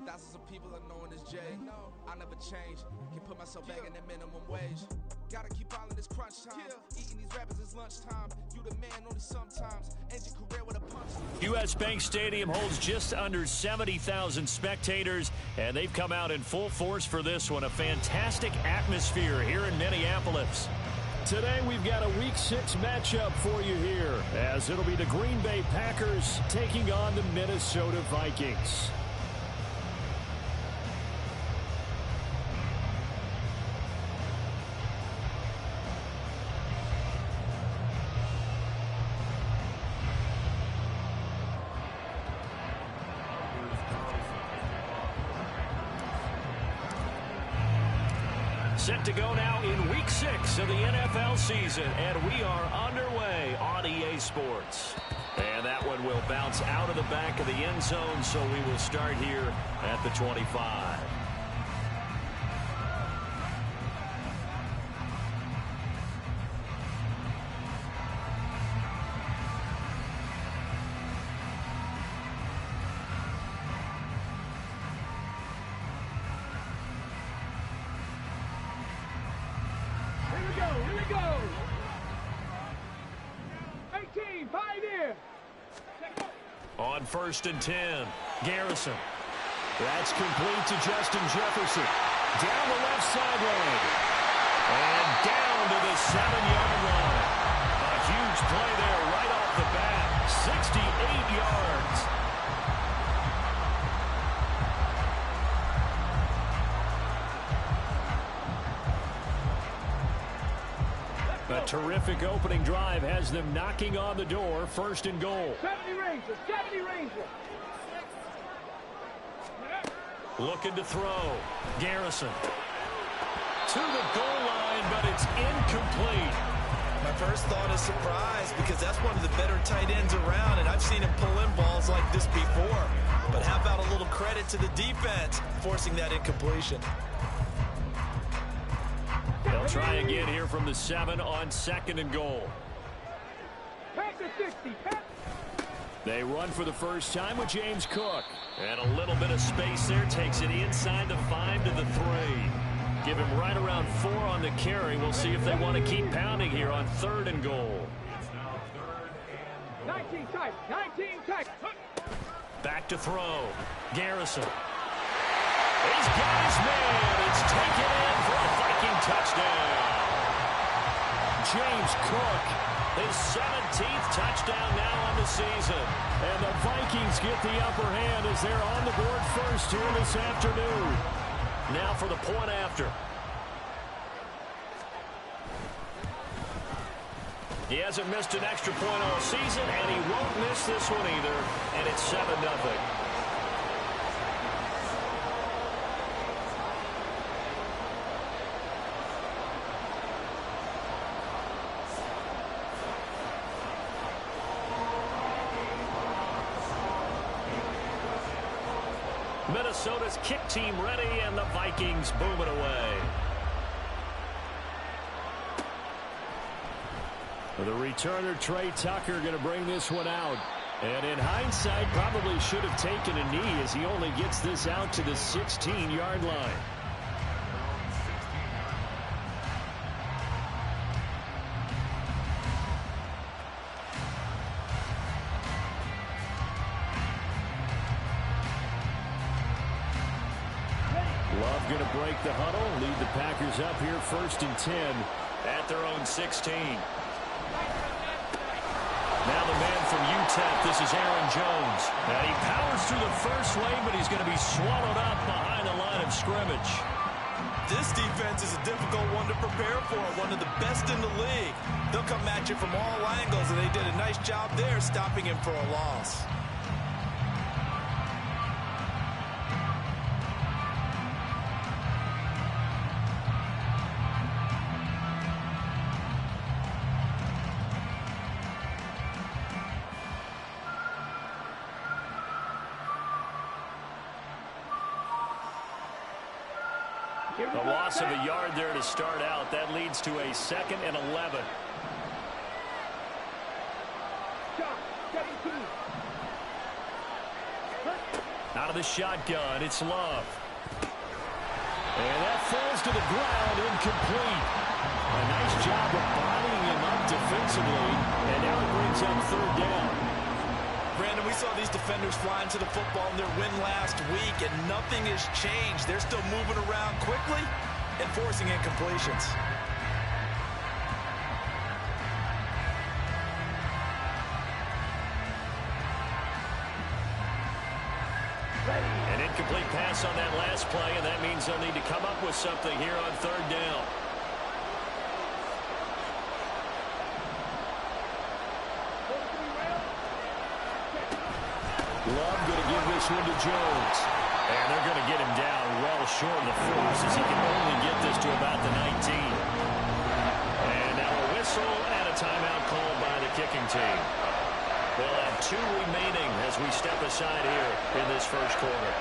Thousands of people are known as Jay. I never change. Can put myself back in the minimum wage. Gotta keep all in this crunch time. Eating these rappers is lunchtime. You the man only sometimes. End your career with a punchline. U.S. Bank Stadium holds just under 70,000 spectators, and they've come out in full force for this one. A fantastic atmosphere here in Minneapolis. Today we've got a Week 6 matchup for you here, as it'll be the Green Bay Packers taking on the Minnesota Vikings. Set to go now in Week 6 of the NFL season, and we are underway on EA Sports. And that one will bounce out of the back of the end zone, so we will start here at the 25. On 1st and 10, Garrison. That's complete to Justin Jefferson. Down the left sideline. And down to the 7-yard line. A huge play there right off the bat. 68 yards. A terrific opening drive has them knocking on the door. 1st and goal. 70 Rangers. Looking to throw. Garrison. To the goal line, but it's incomplete. My first thought is surprise, because that's one of the better tight ends around, and I've seen him pull in balls like this before. But how about a little credit to the defense forcing that incompletion? They'll try again here from the 7 on 2nd and goal. Pack to 60. They run for the first time with James Cook. And a little bit of space there. Takes it inside the 5 to the 3. Give him right around 4 on the carry. We'll see if they want to keep pounding here on 3rd and goal. 19 tight. Back to throw. Garrison. He's got his man. It's taken in for a Viking touchdown. James Cook, his 17th touchdown now on the season. And the Vikings get the upper hand as they're on the board first here this afternoon. Now for the point after. He hasn't missed an extra point all season, and he won't miss this one either. And it's 7-0. Minnesota's kick team ready, and the Vikings boom it away. The returner, Trey Tucker, going to bring this one out. And in hindsight, probably should have taken a knee as he only gets this out to the 16-yard line. Love going to break the huddle, lead the Packers up here 1st and 10 at their own 16. Now the man from UTEP, this is Aaron Jones. And he powers through the first wave, but he's going to be swallowed up behind the line of scrimmage. This defense is a difficult one to prepare for, one of the best in the league. They'll come at you from all angles, and they did a nice job there stopping him for a loss. A loss of a yard there to start out. That leads to a 2nd and 11. Out of the shotgun, it's Love. And that falls to the ground, incomplete. A nice job of bodying him up defensively, and now it brings up third down. Brandon, we saw these defenders flying to the football in their win last week, and nothing has changed. They're still moving around quickly and forcing incompletions. An incomplete pass on that last play, and that means they'll need to come up with something here on third down. Love going to give this one to Jones. And they're going to get him down well short of the force as he can only get this to about the 19. And now a whistle and a timeout called by the kicking team. They'll have 2 remaining as we step aside here in this first quarter.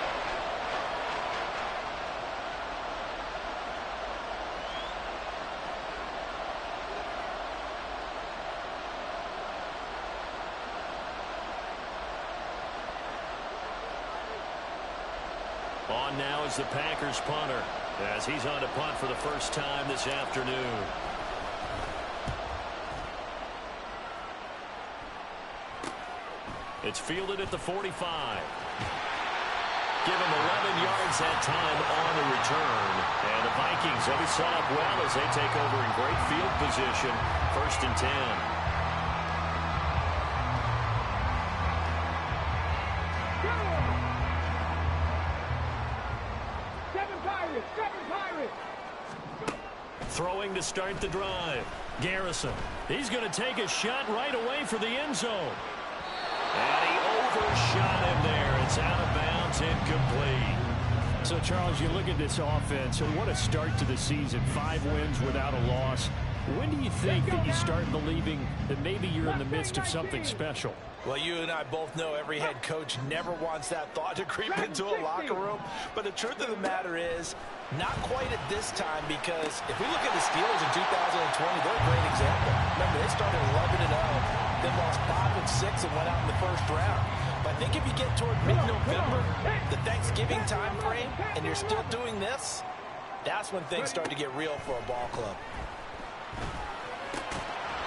On now is the Packers punter as he's on to punt for the first time this afternoon. It's fielded at the 45. Give him 11 yards that time on the return. And the Vikings will be set up well as they take over in great field position. 1st and 10. Throwing to start the drive. Garrison. He's going to take a shot right away for the end zone. And he overshot him there. It's out of bounds, incomplete. So, Charles, you look at this offense, so what a start to the season. 5 wins without a loss. When do you think that you start believing that maybe you're in the midst of something special? Well, you and I both know every head coach never wants that thought to creep into a locker room. But the truth of the matter is, not quite at this time, because if we look at the Steelers in 2020, they're a great example. Remember, they started 11-0, then lost 5-6 and went out in the first round. But I think if you get toward mid-November, the Thanksgiving time frame, and you're still doing this, that's when things start to get real for a ball club.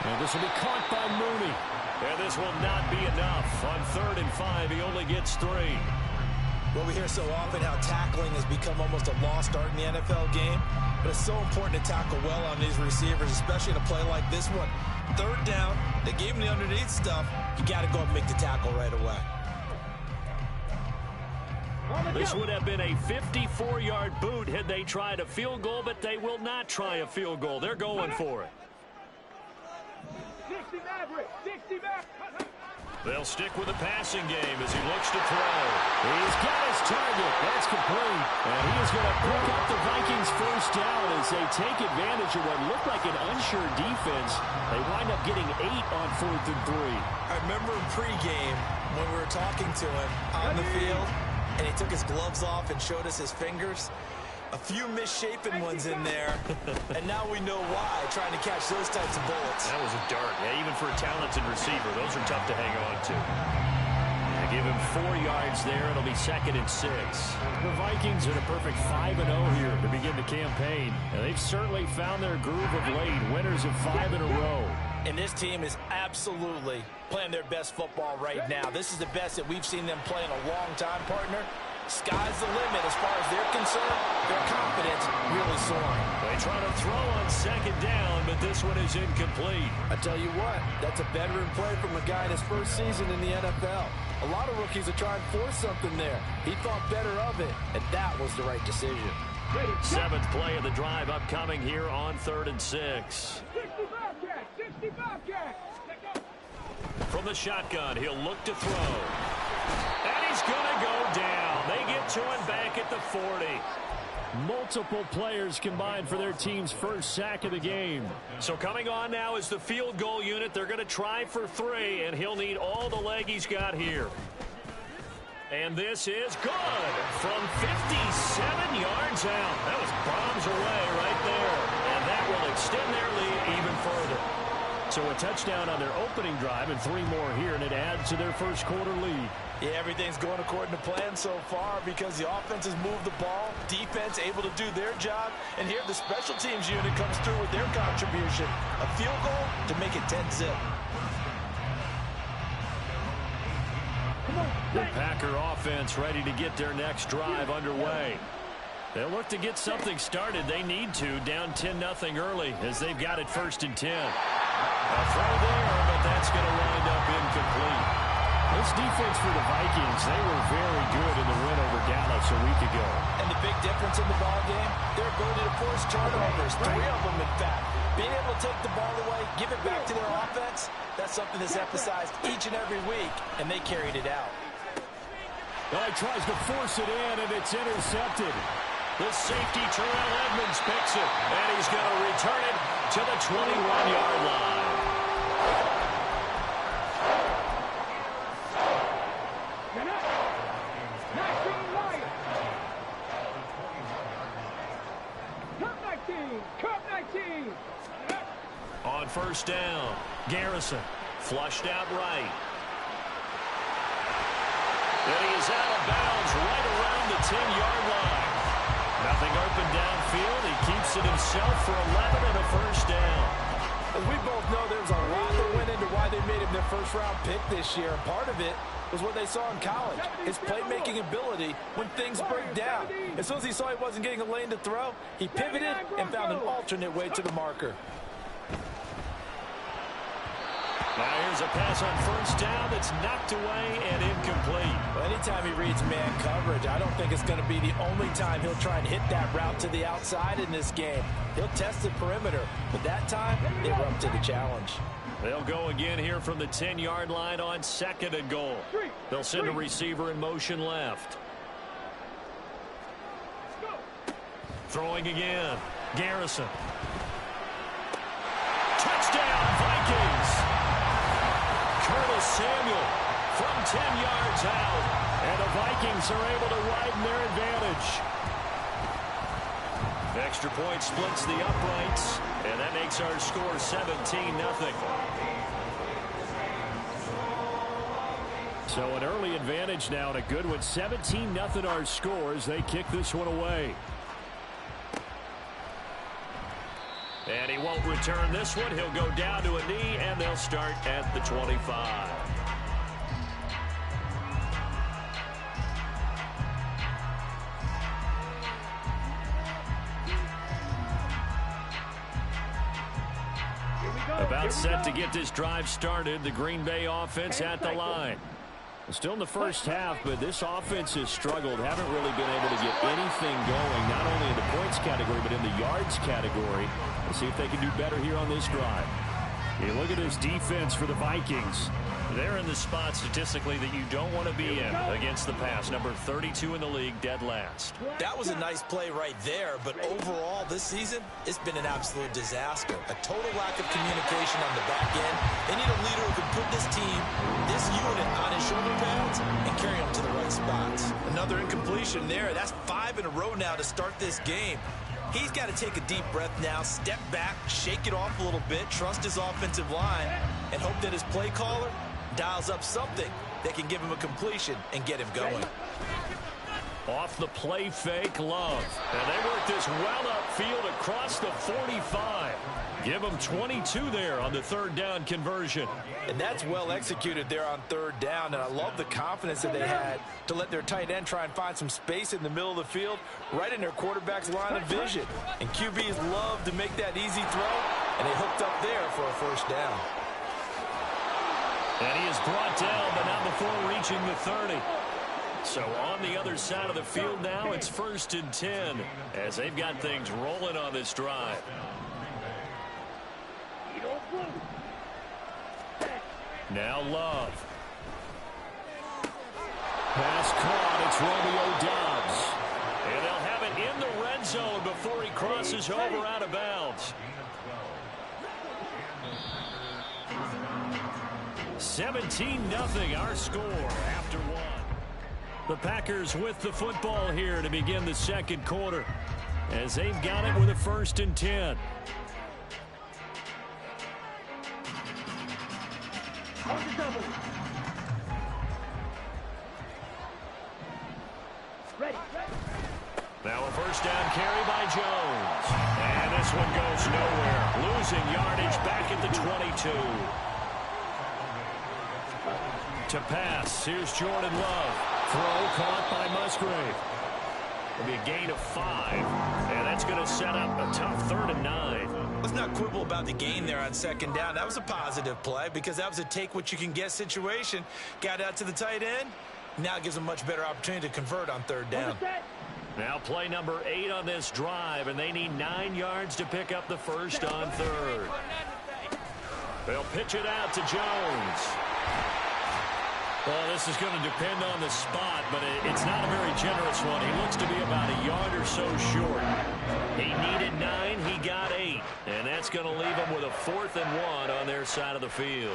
And this will be caught by Mooney. And this will not be enough. On 3rd and 5, he only gets 3. Well, we hear so often how tackling has become almost a lost art in the NFL game. But it's so important to tackle well on these receivers, especially in a play like this one. 3rd down, they gave him the underneath stuff. You got to go and make the tackle right away. This would have been a 54-yard boot had they tried a field goal, but they will not try a field goal. They're going for it. 60 Maverick, 60 Maverick. They'll stick with the passing game as he looks to throw. He's got his target. That's complete. And he is going to pick up the Vikings first down as they take advantage of what looked like an unsure defense. They wind up getting 8 on 4th and 3. I remember in pregame when we were talking to him on the field, and he took his gloves off and showed us his fingers. A few misshapen ones in there, and now we know why, trying to catch those types of bullets. That was a dart. Yeah, even for a talented receiver, those are tough to hang on to. They give him 4 yards there. It'll be 2nd and 6. The Vikings are a perfect 5-0 here to begin the campaign. And they've certainly found their groove of late, winners of 5 in a row. And this team is absolutely playing their best football right now. This is the best that we've seen them play in a long time, partner. Sky's the limit as far as they're concerned. Their confidence really soaring. They try to throw on 2nd down, but this one is incomplete. I tell you what, that's a veteran play from a guy in his first season in the NFL. A lot of rookies are trying to force something there. He thought better of it, and that was the right decision. 7th play of the drive upcoming here on 3rd and 6. 60 Bobcat, 60 Bobcat. From the shotgun, he'll look to throw. And he's going to go down. They get to him back at the 40. Multiple players combined for their team's first sack of the game. So coming on now is the field goal unit. They're going to try for 3, and he'll need all the leg he's got here. And this is good from 57 yards out. That was bombs away right there. And that will extend their lead even further. So a touchdown on their opening drive and 3 more here, and it adds to their first quarter lead. Yeah, everything's going according to plan so far because the offense has moved the ball, defense able to do their job, and here the special teams unit comes through with their contribution. A field goal to make it 10-zip. The Packer offense ready to get their next drive underway. They'll look to get something started. They need to, down 10-0 early as they've got it 1st and 10. A throw there, but that's going to wind up incomplete. This defense for the Vikings, they were very good in the win over Dallas a week ago. And the big difference in the ballgame, their ability to force turnovers, 3 of them in fact. Being able to take the ball away, give it back to their offense, that's something that's emphasized each and every week, and they carried it out. Oh, he tries to force it in, and it's intercepted. The safety, Terrell Edmonds, picks it, and he's going to return it to the 21-yard line. On 1st down, Garrison flushed out right. And he is out of bounds right around the 10-yard line. Nothing open downfield. He keeps it himself for 11 and a 1st down. As we both know, there's a lot that went into why they made him their first-round pick this year. And part of it was what they saw in college, his playmaking ability when things break down. As soon as he saw he wasn't getting a lane to throw, he pivoted and found an alternate way to the marker. Now here's a pass on 1st down that's knocked away and incomplete. Well, anytime he reads man coverage, I don't think it's going to be the only time he'll try and hit that route to the outside in this game. He'll test the perimeter, but that time, they were up to the challenge. They'll go again here from the 10-yard line on 2nd and goal. They'll send a receiver in motion left. Throwing again. Garrison. Touchdown, Vikings! Curtis Samuel from 10 yards out, and the Vikings are able to widen their advantage. Extra point splits the uprights, and that makes our score 17-0. So an early advantage now, and a good one. 17-0 our score as they kick this one away. And he won't return this one. He'll go down to a knee, and they'll start at the 25. About set to get this drive started. The Green Bay offense at the line. Still in the first half, but this offense has struggled. Haven't really been able to get anything going, not only in the points category, but in the yards category. Let's see if they can do better here on this drive. Hey, look at this defense for the Vikings. They're in the spot statistically that you don't want to be in against the pass. Number 32 in the league, dead last. That was a nice play right there, but overall this season, it's been an absolute disaster. A total lack of communication on the back end. They need a leader who can put this team, this unit on his shoulder pads and carry them to the right spots. Another incompletion there. That's 5 in a row now to start this game. He's got to take a deep breath now, step back, shake it off a little bit, trust his offensive line, and hope that his play caller dials up something that can give him a completion and get him going. Off the play fake, Love. And they work this well upfield across the 45. Give them 22 there on the 3rd down conversion. And that's well executed there on 3rd down. And I love the confidence that they had to let their tight end try and find some space in the middle of the field, right in their quarterback's line of vision. And QBs love to make that easy throw, and they hooked up there for a 1st down. And he is brought down, but not before reaching the 30. So on the other side of the field now, it's 1st and 10 as they've got things rolling on this drive. Now Love. Pass caught. It's Romeo Doubs. And they'll have it in the red zone before he crosses over out of bounds. 17-0 our score after 1. The Packers with the football here to begin the 2nd quarter as they've got it with a 1st and 10. Now a first down carry by Jones. And this one goes nowhere. Losing yardage back at the 22. To pass, here's Jordan Love. Throw caught by Musgrave. It'll be a gain of 5. And that's going to set up a tough 3rd and 9. Let's not quibble about the gain there on 2nd down. That was a positive play because that was a take-what-you-can-get situation. Got out to the tight end. Now it gives a much better opportunity to convert on 3rd down. Now play number 8 on this drive, and they need 9 yards to pick up the first on 3rd. They'll pitch it out to Jones. Well, this is going to depend on the spot, but it's not a very generous one. He looks to be about a yard or so short. He needed 9, he got 8, and that's going to leave him with a 4th and 1 on their side of the field.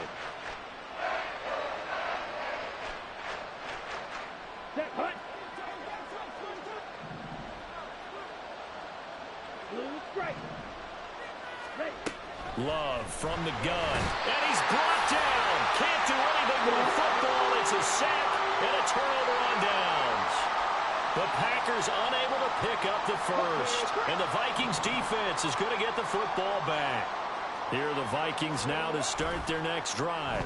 Love from the gun, and he's brought down. Can't do anything with the football. It's a sack and a turnover on downs. The Packers unable to pick up the first, and the Vikings defense is going to get the football back. Here are the Vikings now to start their next drive.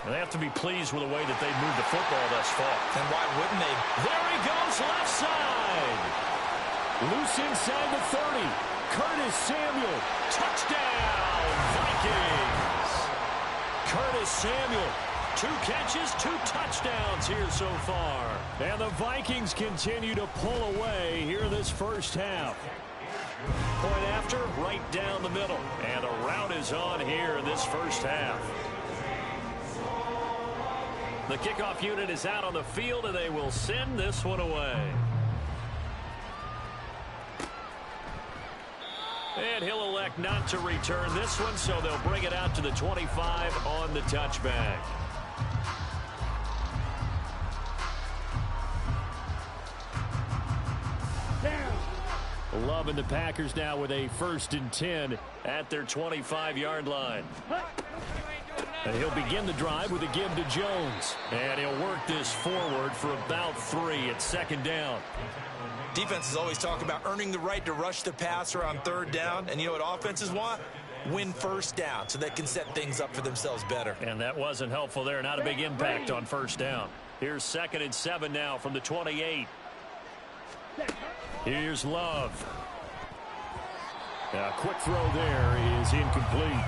And they have to be pleased with the way that they've moved the football thus far. And why wouldn't they? There he goes, left side. Loose inside the 30. Curtis Samuel, touchdown, Vikings. Curtis Samuel, 2 catches, 2 touchdowns here so far. And the Vikings continue to pull away here this first half. Point after, right down the middle. And a rout is on here in this first half. The kickoff unit is out on the field, and they will send this one away. And he'll elect not to return this one, so they'll bring it out to the 25 on the touchback. Love and the Packers now with a 1st and 10 at their 25-yard line. And he'll begin the drive with a give to Jones. And he'll work this forward for about 3 at 2nd down. Defenses always talk about earning the right to rush the passer on 3rd down. And you know what offenses want? Win 1st down so they can set things up for themselves better. And that wasn't helpful there. Not a big impact on 1st down. Here's 2nd and 7 now from the 28. Here's Love. A quick throw there is incomplete.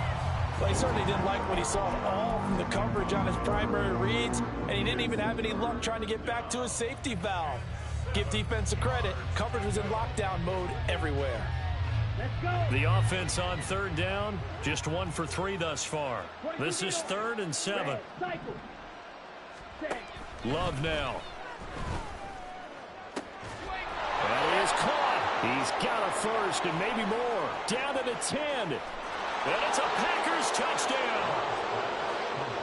Well, he certainly didn't like what he saw all from the coverage on his primary reads, and he didn't even have any luck trying to get back to his safety valve. Give defense a credit. Coverage was in lockdown mode everywhere. The offense on 3rd down, just 1 for 3 thus far. This is 3rd and 7. Love now. That is caught. He's got a first and maybe more. Down to the 10. And it's a Packers touchdown.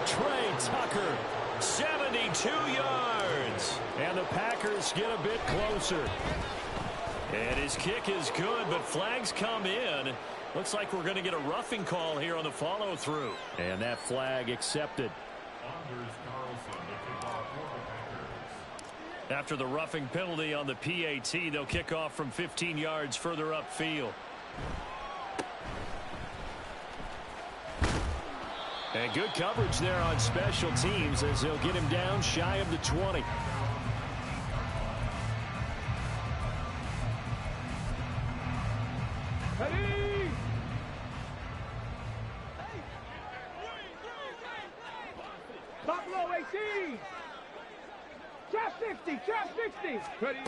Trey Tucker, 72 yards. And the Packers get a bit closer. And his kick is good, but flags come in. Looks like we're going to get a roughing call here on the follow-through. And that flag accepted. After the roughing penalty on the PAT, they'll kick off from 15 yards further upfield. And good coverage there on special teams as they'll get him down shy of the 20. Ready? Top low 18. Trap 60, trap 60. Ready?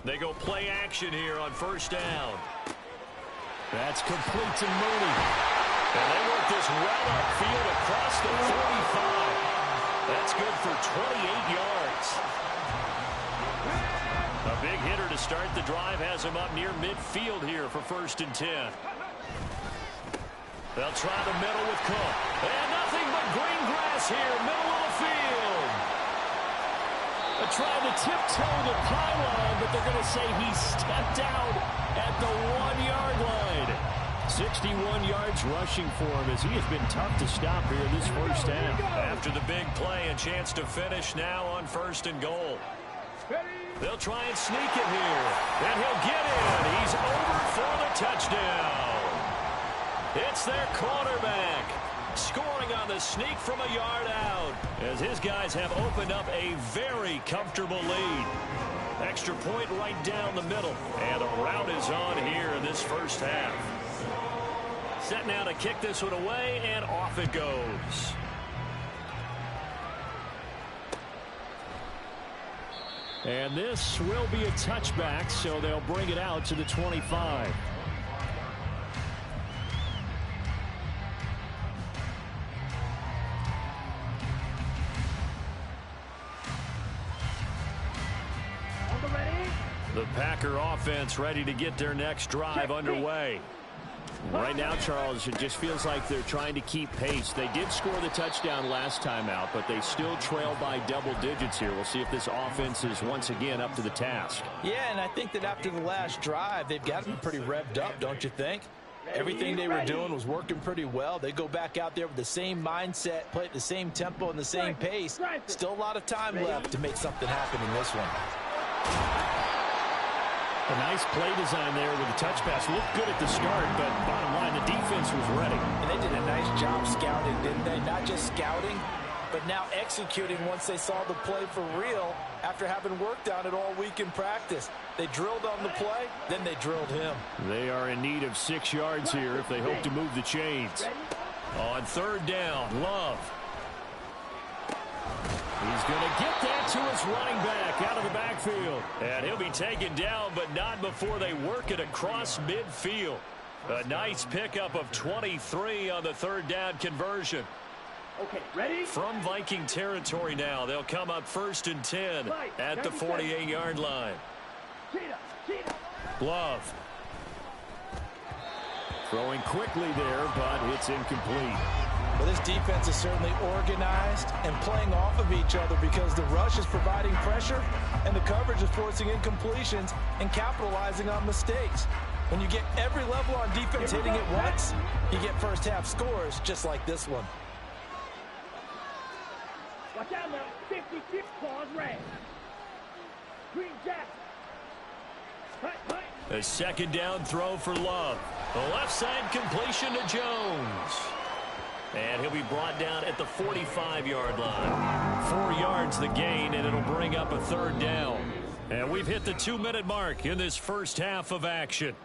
They go play action here on 1st down. That's complete to Mooney. And they work this well upfield across the 45. That's good for 28 yards. A big hitter to start the drive has him up near midfield here for 1st and 10. They'll try the middle with Cook. And nothing but green grass here, middle of the field. They're trying to tiptoe the pylon, but they're going to say he stepped out at the 1-yard line. 61 yards rushing for him as he has been tough to stop here this first half. After the big play, a chance to finish now on 1st and goal. Ready? They'll try and sneak it here. And he'll get in. He's over for the touchdown. It's their quarterback scoring on the sneak from a yard out as his guys have opened up a very comfortable lead. Extra point right down the middle. And a rout is on here in this first half. Set now to kick this one away, and off it goes. And this will be a touchback, so they'll bring it out to the 25. The Packer offense ready to get their next drive underway. Right now, Charles, it just feels like they're trying to keep pace. They did score the touchdown last time out, but they still trail by double digits here. We'll see if this offense is once again up to the task. Yeah, and I think that after the last drive, they've got to be pretty revved up, don't you think? Everything they were doing was working pretty well. They go back out there with the same mindset, play at the same tempo and the same pace. Still a lot of time left to make something happen in this one. A nice play design there with the touch pass. Looked good at the start, but bottom line, the defense was ready. And they did a nice job scouting, didn't they? Not just scouting, but now executing once they saw the play for real after having worked on it all week in practice. They drilled on the play, then they drilled him. They are in need of 6 yards here if they hope to move the chains. On third down, Love. He's going to get that to his running back out of the backfield. And he'll be taken down, but not before they work it across midfield. A nice pickup of 23 on the third down conversion. Okay, ready? From Viking territory now, they'll come up 1st and 10 at the 48-yard line. Love. Throwing quickly there, but it's incomplete. Well, this defense is certainly organized and playing off of each other because the rush is providing pressure and the coverage is forcing incompletions and capitalizing on mistakes. When you get every level on defense hitting it once, you get first half scores just like this one. Watch out now. 56 pause red. Green Jack. A second down throw for Love. The left side completion to Jones. And he'll be brought down at the 45-yard line. 4 yards the gain, and it'll bring up a third down. And we've hit the 2-minute mark in this first half of action.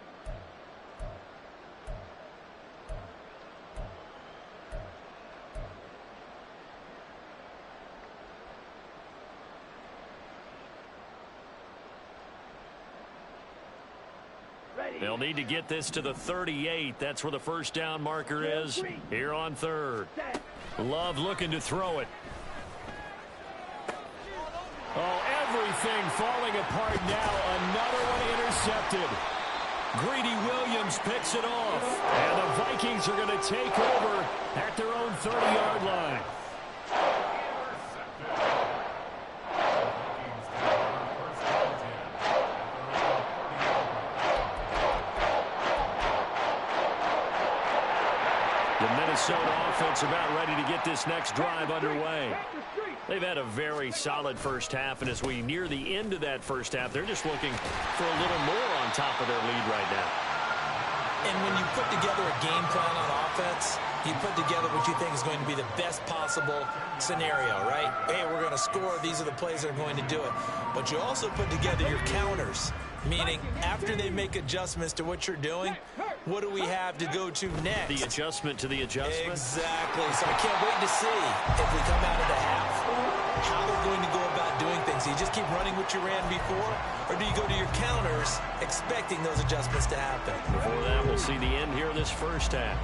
They'll need to get this to the 38. That's where the first down marker is here on third. Love looking to throw it. Oh, everything falling apart now. Another one intercepted. Greedy Williams picks it off. And the Vikings are going to take over at their own 30-yard line. The Minnesota offense about ready to get this next drive underway. They've had a very solid first half, and as we near the end of that first half, they're just looking for a little more on top of their lead right now. And when you put together a game plan on offense, you put together what you think is going to be the best possible scenario, right? Hey, we're going to score. These are the plays that are going to do it. But you also put together your counters, meaning after they make adjustments to what you're doing, what do we have to go to next? The adjustment to the adjustment? Exactly. So I can't wait to see if we come out of the half, how they're going to go about doing things. Do you just keep running what you ran before, or do you go to your counters expecting those adjustments to happen? Before that, we'll see the end here in this first half.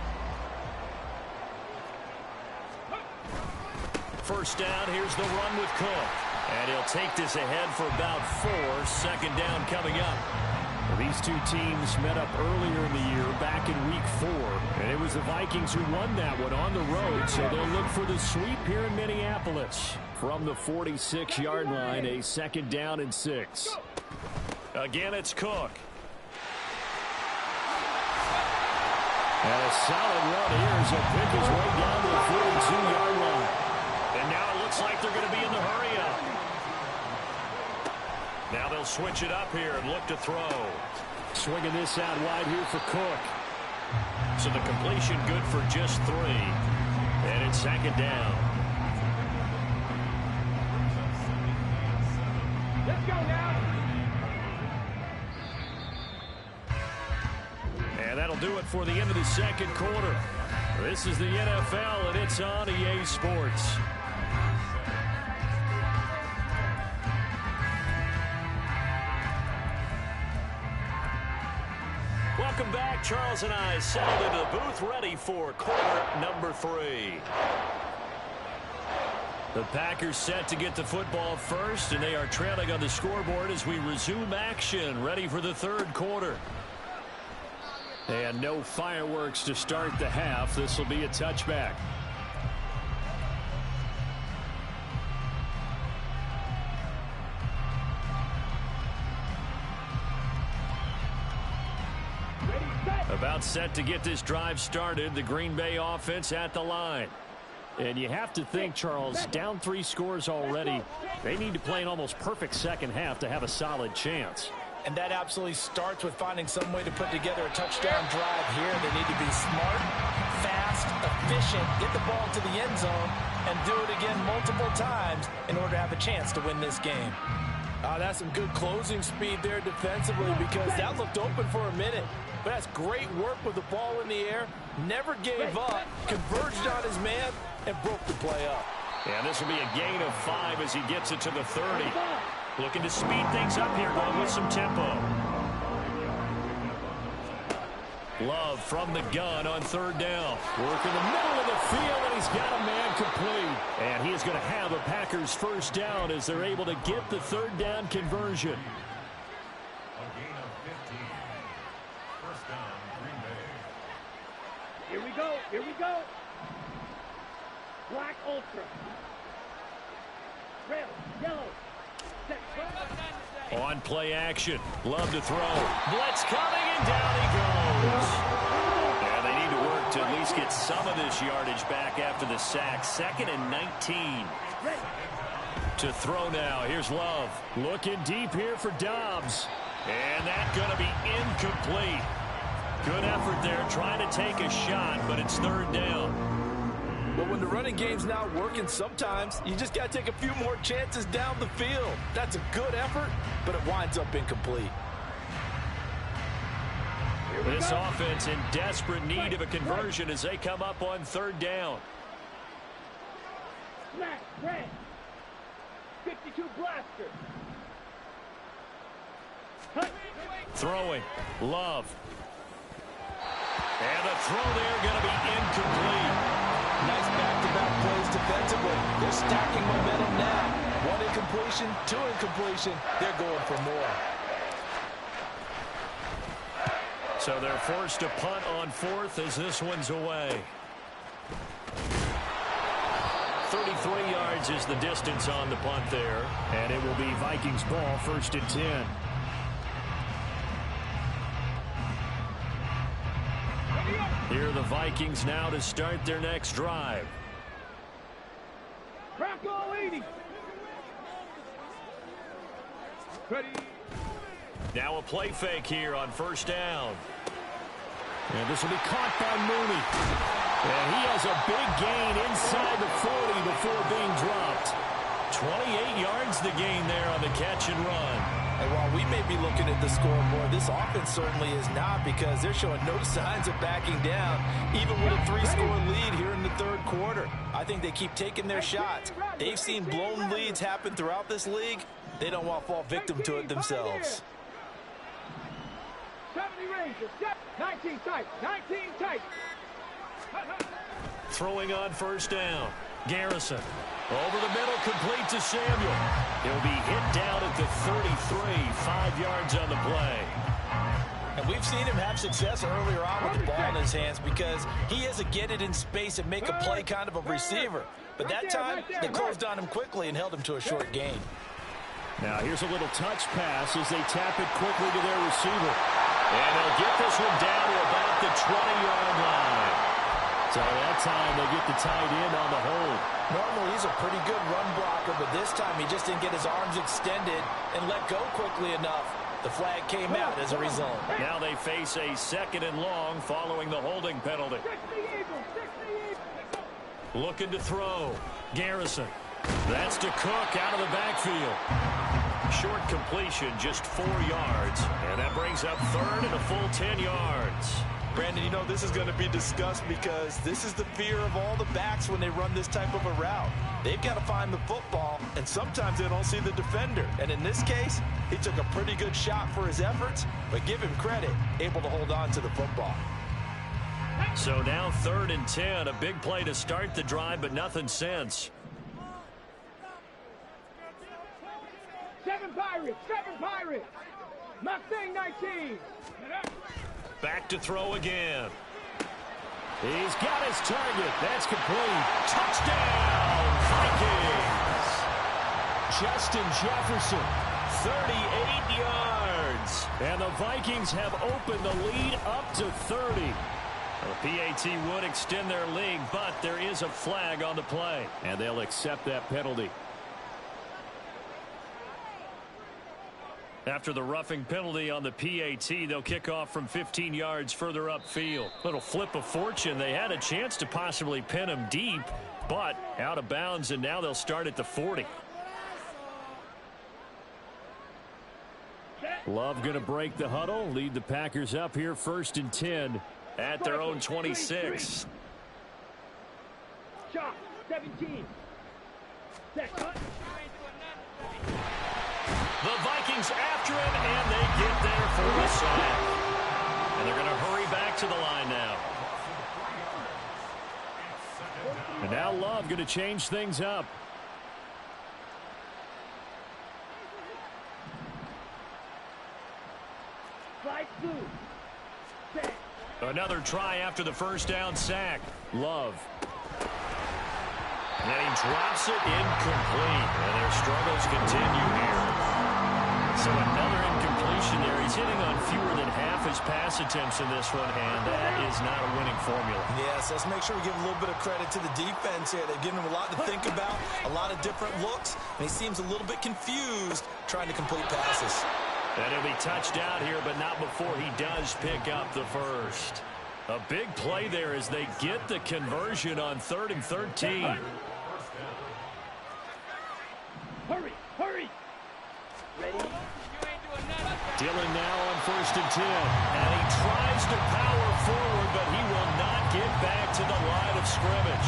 First down, here's the run with Cook. And he'll take this ahead for about 4. Second down coming up. These two teams met up earlier in the year, back in week 4. And it was the Vikings who won that one on the road, so they'll look for the sweep here in Minneapolis. From the 46-yard line, a second down and 6. Again, it's Cook. And a solid run here as he'll pick his way down to the 42-yard line. And now it looks like they're going to be in the hurry-up. Now they'll switch it up here and look to throw. Swinging this out wide here for Cook. So the completion good for just 3. And it's 2nd down. Let's go now. And that'll do it for the end of the 2nd quarter. This is the NFL, and it's on EA Sports. Welcome back. Charles and I settled into the booth, ready for quarter number 3. The Packers set to get the football first, and they are trailing on the scoreboard as we resume action, ready for the 3rd quarter. And no fireworks to start the half. This will be a touchback. About set to get this drive started. The Green Bay offense at the line. And you have to think, Charles, down 3 scores already. They need to play an almost perfect second half to have a solid chance. And that absolutely starts with finding some way to put together a touchdown drive here. They need to be smart, fast, efficient, get the ball to the end zone, and do it again multiple times in order to have a chance to win this game. That's some good closing speed there defensively, because that looked open for a minute. But that's great work with the ball in the air. Never gave up, converged on his man, and broke the play up. And this will be a gain of 5 as he gets it to the 30. Looking to speed things up here, going with some tempo. Love from the gun on 3rd down. Work in the middle of the field, and he's got a man complete. And he is going to have a Packers 1st down as they're able to get the 3rd down conversion. Here we go. Here we go. Black Ultra. Red, yellow. On play action. Love to throw. Blitz coming, and down he goes. And they need to work to at least get some of this yardage back after the sack. 2nd and 19. To throw now. Here's Love. Looking deep here for Dobbs. And that's going to be incomplete. Good effort there, trying to take a shot, but it's 3rd down. But when the running game's not working, sometimes you just got to take a few more chances down the field. That's a good effort, but it winds up incomplete. This offense in desperate need of a conversion as they come up on 3rd down. Black, red. 52 blaster. Throwing. Love. And the throw there going to be incomplete. Nice back-to-back plays defensively. They're stacking momentum now. 1 incompletion, 2 incompletion. They're going for more. So they're forced to punt on 4th as this one's away. 33 yards is the distance on the punt there. And it will be Vikings ball, 1st and 10. Here are the Vikings now to start their next drive. Bronco 80. Ready. Now a play fake here on 1st down. And this will be caught by Mooney. And he has a big gain inside the 40 before being dropped. 28 yards the gain there on the catch and run. And while we may be looking at the scoreboard, this offense certainly is not, because they're showing no signs of backing down, even with a 3-score lead here in the 3rd quarter. I think they keep taking their shots. They've seen blown leads happen throughout this league. They don't want to fall victim to it themselves. 70 Rangers, 19 tight, 19 tight. Throwing on 1st down. Garrison. Over the middle, complete to Samuel. He'll be hit down at the 33, 5 yards on the play. And we've seen him have success earlier on with the ball in his hands, because he is a get-it in space and make a play kind of a receiver. But that time, they closed on him quickly and held him to a short gain. Now here's a little touch pass as they tap it quickly to their receiver. And they'll get this one down to about the 20-yard line. So that time they get the tight end on the hold. Normally he's a pretty good run blocker, but this time he just didn't get his arms extended and let go quickly enough. The flag came out as a result. Now they face a 2nd and long following the holding penalty. Looking to throw. Garrison. That's to Cook out of the backfield. Short completion, just 4 yards. And that brings up 3rd and a full 10 yards. Brandon, you know this is going to be discussed because this is the fear of all the backs when they run this type of a route. They've got to find the football, and sometimes they don't see the defender. And in this case, he took a pretty good shot for his efforts, but give him credit, able to hold on to the football. So now 3rd and 10, a big play to start the drive, but nothing since. 7 Pirates! Mustang 19! Back to throw again. He's got his target. That's complete. Touchdown, Vikings! Justin Jefferson, 38 yards. And the Vikings have opened the lead up to 30. The PAT would extend their lead, but there is a flag on the play. And they'll accept that penalty. After the roughing penalty on the PAT, they'll kick off from 15 yards further upfield. Little flip of fortune. They had a chance to possibly pin him deep, but out of bounds, and now they'll start at the 40. Love going to break the huddle, lead the Packers up here 1st and 10 at their own 26. Shot, 17. Set. The Vikings after him, and they get there for a sack. And they're going to hurry back to the line now. And now Love going to change things up. Another try after the first down sack. Love. And he drops it incomplete. And their struggles continue here. So another incompletion there. He's hitting on fewer than half his pass attempts in this one, and that is not a winning formula. Yes, let's make sure we give a little bit of credit to the defense here. They've given him a lot to think about, a lot of different looks, and he seems a little bit confused trying to complete passes. And he'll be touched out here, but not before he does pick up the first. A big play there as they get the conversion on 3rd and 13. Hurry, hurry. Ready? Dillon now on 1st and 10. And he tries to power forward, but he will not get back to the line of scrimmage.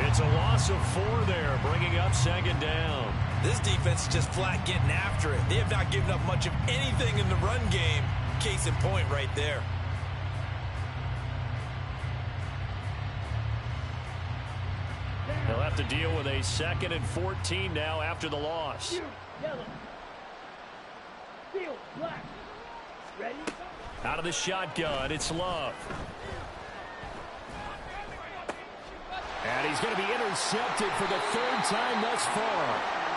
It's a loss of 4 there, bringing up 2nd down. This defense is just flat getting after it. They have not given up much of anything in the run game. Case in point right there. They'll have to deal with a 2nd and 14 now after the loss. Yellow. Field, black. Ready? Out of the shotgun, it's Love. And he's going to be intercepted for the 3rd time thus far.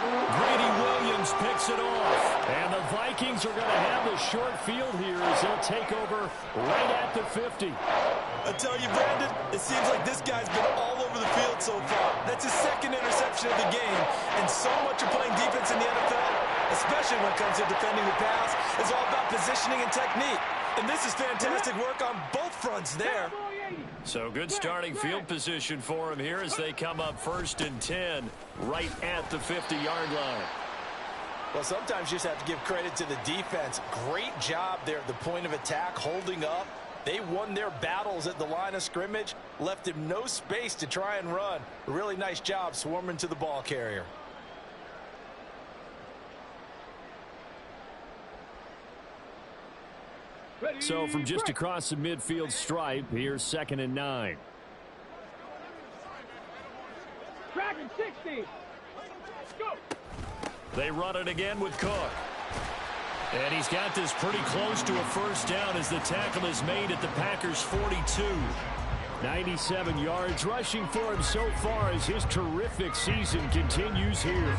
Grady Williams picks it off. And the Vikings are going to have the short field here as they'll take over right at the 50. I tell you, Brandon, it seems like this guy's been all over the field so far. That's his 2nd interception of the game. And so much of playing defense in the NFL, especially when it comes to defending the pass, is all about positioning and technique. And this is fantastic work on both fronts there. So good starting field position for him here as they come up 1st and 10 right at the 50-yard line. Well, sometimes you just have to give credit to the defense. Great job there at the point of attack, holding up. They won their battles at the line of scrimmage, left him no space to try and run. A really nice job swarming to the ball carrier. So from just across the midfield stripe, here's 2nd and 9. Dragon 60. Go. They run it again with Cook. And he's got this pretty close to a first down as the tackle is made at the Packers' 42. 97 yards rushing for him so far as his terrific season continues here.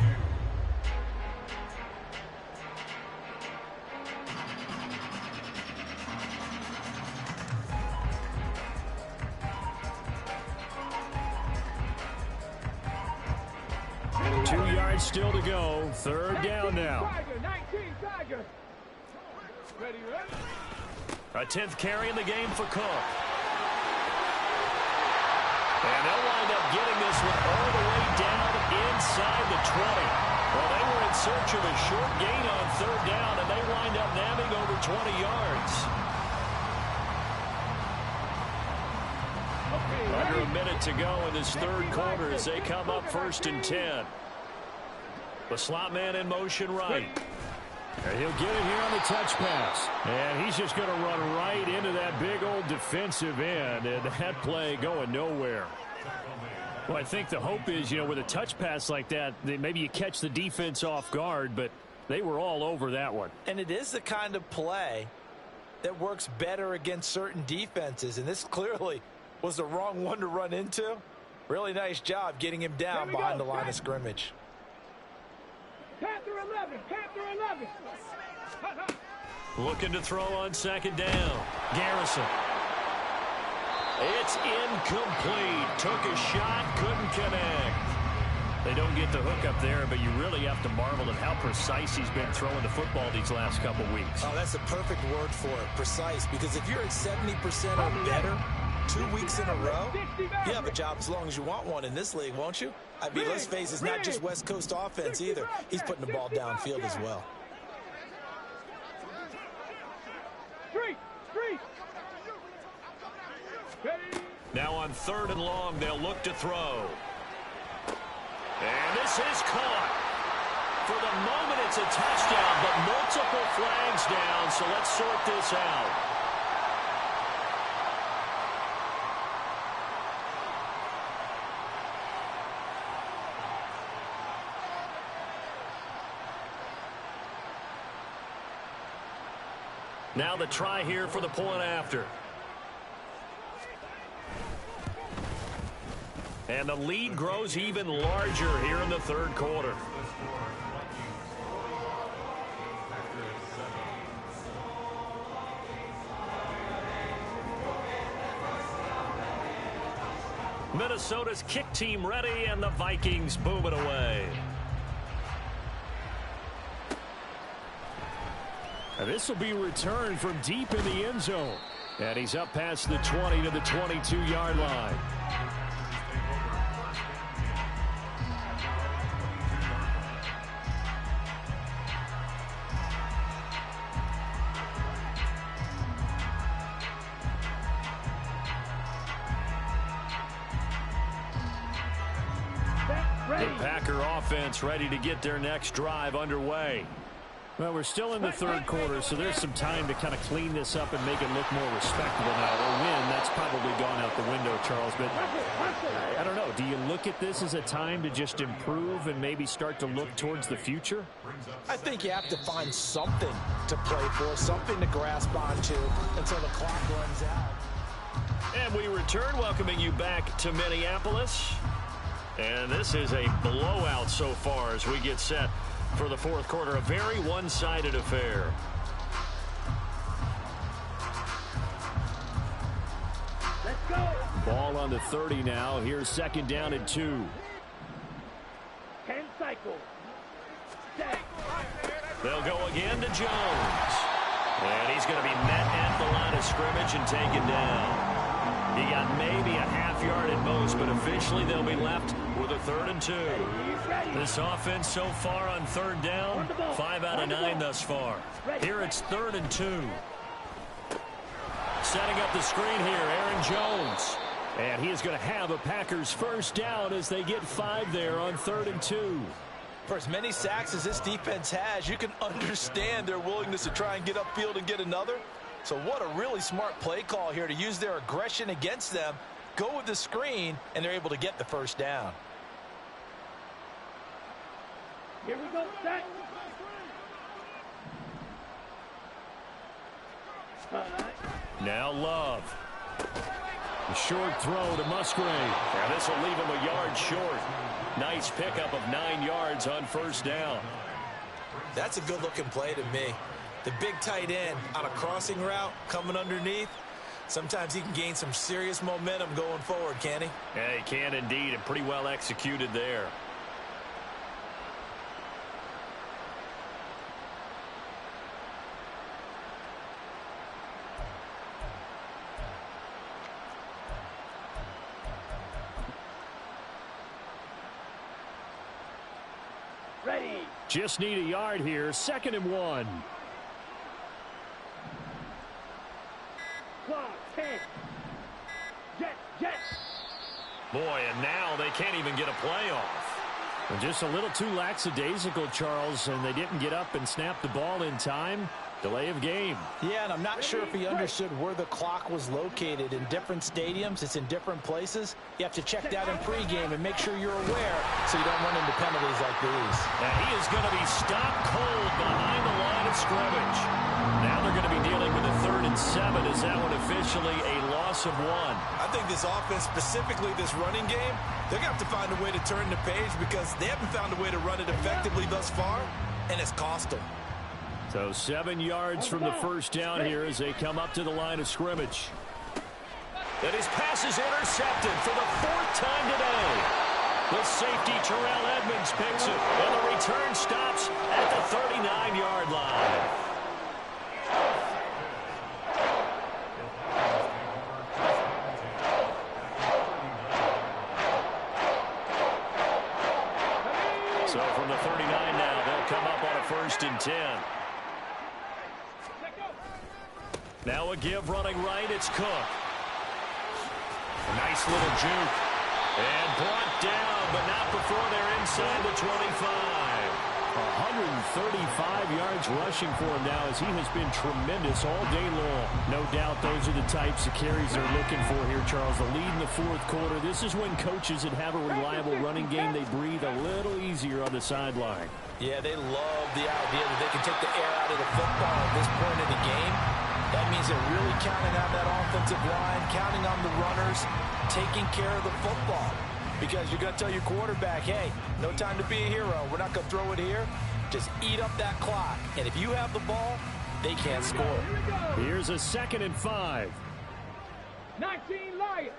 yards still to go. Third down now. 19 Tiger. Ready. A 10th carry in the game for Cook. And they'll wind up getting this one all the way down inside the 20. Well, they were in search of a short gain on third down, and they wind up nabbing over 20 yards. Under a minute to go in this third quarter as they come up 1st and 10. The slot man in motion right. And he'll get it here on the touch pass. And he's just going to run right into that big old defensive end. And that play going nowhere. Well, I think the hope is, with a touch pass like that, maybe you catch the defense off guard, but they were all over that one. And it is the kind of play that works better against certain defenses. And this clearly was the wrong one to run into. Really nice job getting him down behind the line of scrimmage. Panther 11. Looking to throw on 2nd down. Garrison. It's incomplete. Took a shot, couldn't connect. They don't get the hook up there, but you really have to marvel at how precise he's been throwing the football these last couple weeks. Oh, that's the perfect word for it, precise, because if you're at 70% or better 2 weeks in a row, you have a job as long as you want one in this league, won't you? I mean, let's face it, it's not just West Coast offense either. He's putting the ball downfield as well. Now on 3rd and long, they'll look to throw. And this is caught. For the moment, it's a touchdown, but multiple flags down, so let's sort this out. Now the try here for the point after. And the lead grows even larger here in the third quarter. Minnesota's kick team ready, and the Vikings boom it away. And this will be returned from deep in the end zone. And he's up past the 20 to the 22-yard line. The Packer offense ready to get their next drive underway. Well, we're still in the third quarter, so there's some time to kind of clean this up and make it look more respectable now. A win, that's probably gone out the window, Charles. But I don't know. Do you look at this as a time to just improve and maybe start to look towards the future? I think you have to find something to play for, something to grasp onto until the clock runs out. And we return, welcoming you back to Minneapolis. And this is a blowout so far as we get set for the fourth quarter. A very one-sided affair. Let's go. Ball on the 30 now. Here's 2nd down and 2. 10 cycles. They'll go again to Jones. And he's going to be met at the line of scrimmage and taken down. He got maybe a half yard at most, but officially they'll be left with a 3rd and 2. This offense so far on 3rd down, 5 out of 9 thus far. Here it's 3rd and 2. Setting up the screen here, Aaron Jones. And he is going to have a Packers first down as they get 5 there on 3rd and 2. For as many sacks as this defense has, you can understand their willingness to try and get upfield and get another. So what a really smart play call here to use their aggression against them, go with the screen, and they're able to get the first down. Here we go, set. Now Love. A short throw to Musgrave. And this will leave him a yard short. Nice pickup of 9 yards on first down. That's a good-looking play to me. The big tight end on a crossing route coming underneath. Sometimes he can gain some serious momentum going forward, can he? Yeah, he can indeed, and pretty well executed there. Ready. Just need a yard here. 2nd and 1. Clock, 10. Jet. Boy, and now they can't even get a play off. And just a little too lackadaisical, Charles, and they didn't get up and snap the ball in time. Delay of game. Yeah, and I'm not sure if he understood where the clock was located. In different stadiums, it's in different places. You have to check that in pregame and make sure you're aware so you don't run into penalties like these. And he is going to be stopped cold behind the line of scrimmage. Now they're going to be dealing with a 3rd and 7. Is that one officially a loss of 1? I think this offense, specifically this running game, they're going to have to find a way to turn the page because they haven't found a way to run it effectively thus far, and it's cost them. So 7 yards from the first down here as they come up to the line of scrimmage. And his pass is intercepted for the 4th time today. The safety, Terrell Edmonds, picks it, and the return stops at the 39-yard line. So from the 39 now, they'll come up on a 1st and 10. Now a give running right, it's Cook. A nice little juke. And brought down, but not before they're inside the 25. 135 yards rushing for him now as he has been tremendous all day long. No doubt those are the types of carries they're looking for here, Charles. The lead in the 4th quarter. This is when coaches that have a reliable running game, they breathe a little easier on the sideline. Yeah, they love the idea that they can take the air out of the football at this point in the game. That means they're really counting on that offensive line, counting on the runners, taking care of the football. Because you're going to tell your quarterback, hey, no time to be a hero. We're not going to throw it here. Just eat up that clock. And if you have the ball, they can't score. Here's a 2nd and 5. 19 Lions.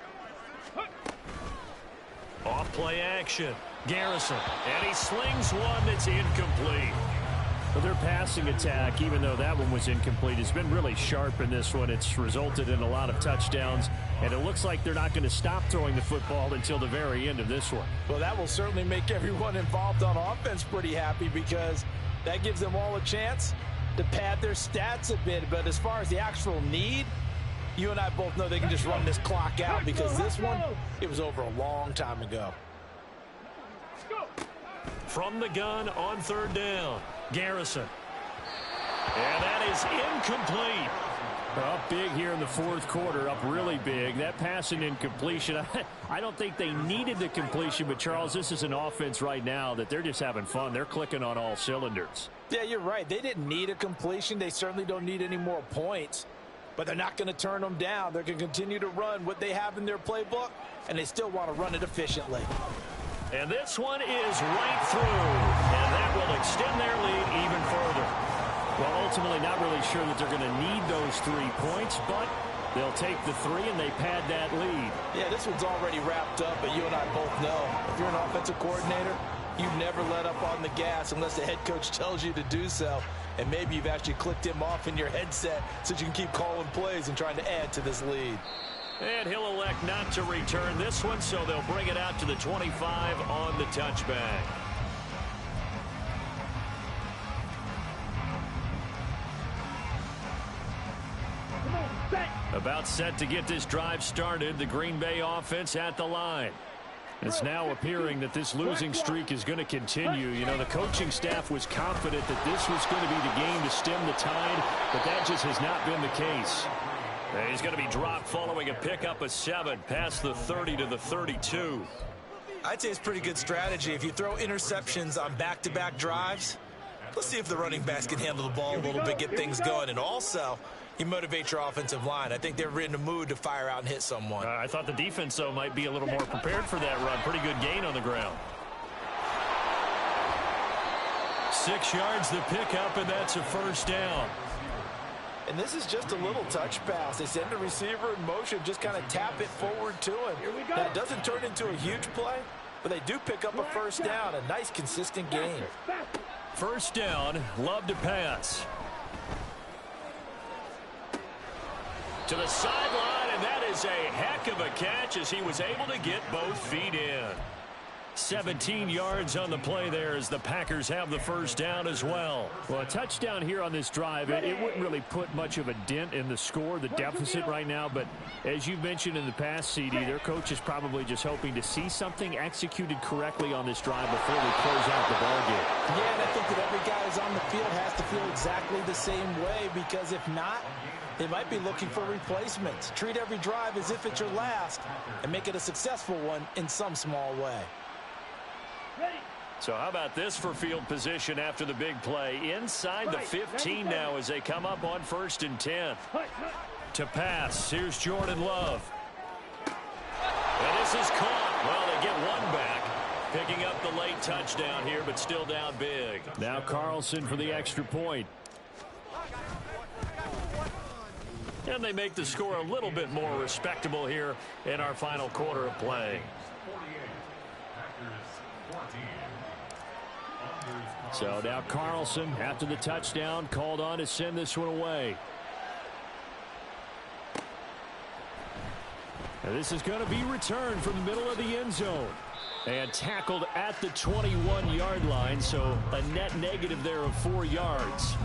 Off play action. Garrison. And he slings one that's incomplete. But their passing attack, even though that one was incomplete, has been really sharp in this one. It's resulted in a lot of touchdowns, and it looks like they're not going to stop throwing the football until the very end of this one. Well, that will certainly make everyone involved on offense pretty happy because that gives them all a chance to pad their stats a bit. But as far as the actual need, you and I both know they can just run this clock out because this one, it was over a long time ago. From the gun on 3rd down. Garrison. And that is incomplete. Up big here in the 4th quarter, up really big. That pass and incompletion, I don't think they needed the completion, but Charles, this is an offense right now that they're just having fun. They're clicking on all cylinders. Yeah, you're right. They didn't need a completion. They certainly don't need any more points, but they're not going to turn them down. They're going to continue to run what they have in their playbook, and they still want to run it efficiently. And this one is right through, and that will extend their lead even further. Well, ultimately not really sure that they're going to need those 3 points, but they'll take the 3 and they pad that lead. Yeah, this one's already wrapped up, but you and I both know if you're an offensive coordinator, you never let up on the gas unless the head coach tells you to do so. And maybe you've actually clicked him off in your headset so you can keep calling plays and trying to add to this lead. And he'll elect not to return this one, so they'll bring it out to the 25 on the touchback. About set to get this drive started, the Green Bay offense at the line. It's now appearing that this losing streak is going to continue. You know, the coaching staff was confident that this was going to be the game to stem the tide, but that just has not been the case. And he's going to be dropped following a pickup of 7 past the 30 to the 32. I'd say it's pretty good strategy. If you throw interceptions on back-to-back drives, let's see if the running backs can handle the ball a little bit, get things going. And also, you motivate your offensive line. I think they're in a mood to fire out and hit someone. I thought the defense, though, might be a little more prepared for that run. Pretty good gain on the ground. 6 yards the pickup, and that's a 1st down. And this is just a little touch pass. They send the receiver in motion, just kind of tap it forward to him. Now, it doesn't turn into a huge play, but they do pick up a 1st down. A nice, consistent gain. 1st down, love to pass. To the sideline, and that is a heck of a catch as he was able to get both feet in. 17 yards on the play there as the Packers have the first down as well. Well, a touchdown here on this drive, it wouldn't really put much of a dent in the score, the deficit right now. But as you mentioned in the past, CD, their coach is probably just hoping to see something executed correctly on this drive before we close out the ballgame. Yeah, and I think that every guy who's on the field has to feel exactly the same way, because if not, they might be looking for replacements. Treat every drive as if it's your last and make it a successful one in some small way. So how about this for field position after the big play? Inside the 15 now as they come up on 1st and 10. To pass, here's Jordan Love. And this is caught. Well, they get one back. Picking up the late touchdown here, but still down big. Now Carlson for the extra point. And they make the score a little bit more respectable here in our final quarter of play. So now Carlson, after the touchdown, called on to send this one away. And this is going to be returned from the middle of the end zone. And tackled at the 21-yard line, so a net negative there of 4 yards.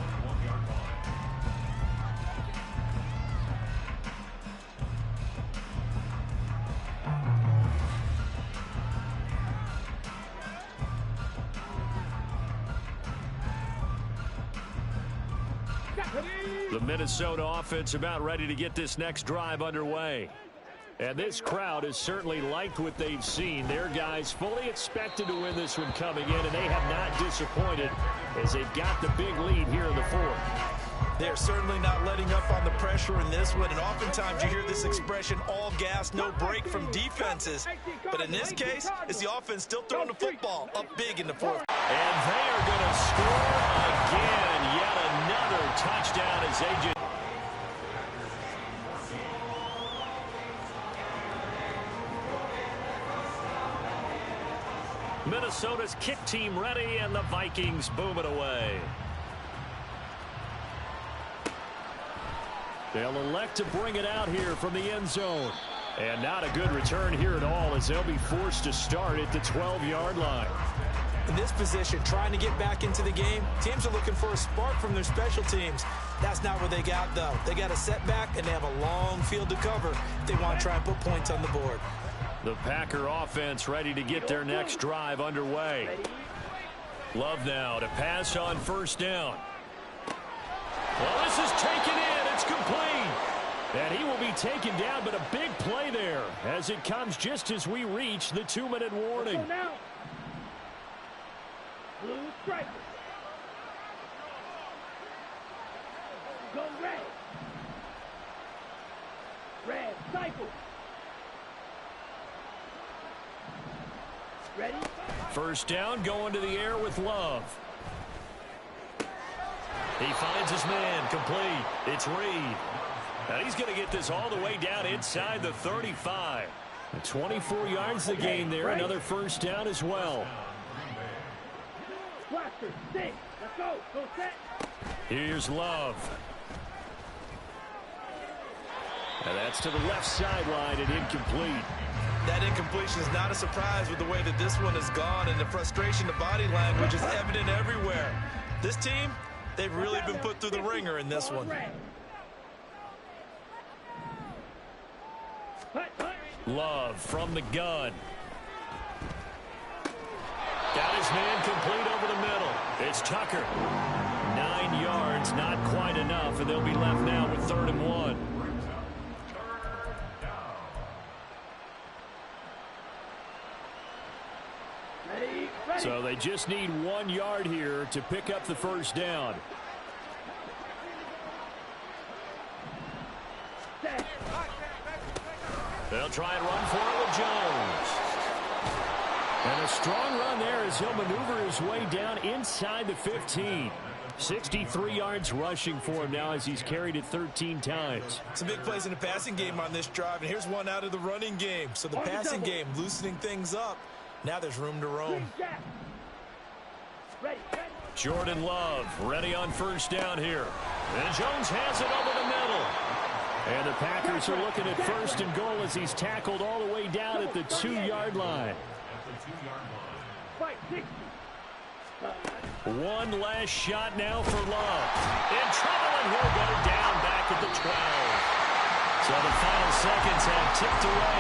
The Minnesota offense about ready to get this next drive underway. And this crowd has certainly liked what they've seen. Their guys fully expected to win this one coming in, and they have not disappointed as they've got the big lead here in the 4th. They're certainly not letting up on the pressure in this one, and oftentimes you hear this expression, all gas, no break from defenses. But in this case, it's the offense still throwing the football up big in the 4th. And they are going to score again. Yet another touchdown as they just... Minnesota's kick team ready, and the Vikings boom it away. They'll elect to bring it out here from the end zone. And not a good return here at all, as they'll be forced to start at the 12-yard line. In this position, trying to get back into the game, teams are looking for a spark from their special teams. That's not what they got, though. They got a setback, and they have a long field to cover if they want to try and put points on the board. The Packer offense ready to get their next drive underway. Love now to pass on 1st down. Well, this is taken in. It's complete. And he will be taken down, but a big play there as it comes just as we reach the 2-minute warning. Blue striker. Go red. Red cycle. Ready? 1st down, going to the air with Love. He finds his man, complete. It's Reed. Now he's going to get this all the way down inside the 35. 24 yards the gain there. Another 1st down as well. Blaster, six. Let's go. Go set. Here's Love. And that's to the left sideline and incomplete. That incompletion is not a surprise with the way that this one has gone, and the frustration, the body language is evident everywhere. This team, they've really been put through the ringer in this one. Love from the gun. Got his man complete over the middle. It's Tucker. 9 yards, not quite enough, and they'll be left now with 3rd and 1. So they just need 1 yard here to pick up the 1st down. They'll try and run for it with Jones. And a strong run there as he'll maneuver his way down inside the 15. 63 yards rushing for him now as he's carried it 13 times. Some big plays in the passing game on this drive, and here's one out of the running game. So the passing game loosening things up. Now there's room to roam. Jordan Love ready on 1st down here. And Jones has it over the middle. And the Packers are looking at 1st and goal as he's tackled all the way down at the 2-yard line. Fight 60. One last shot now for Love. In trouble, and he'll go down back at the 12. So the final seconds have ticked away.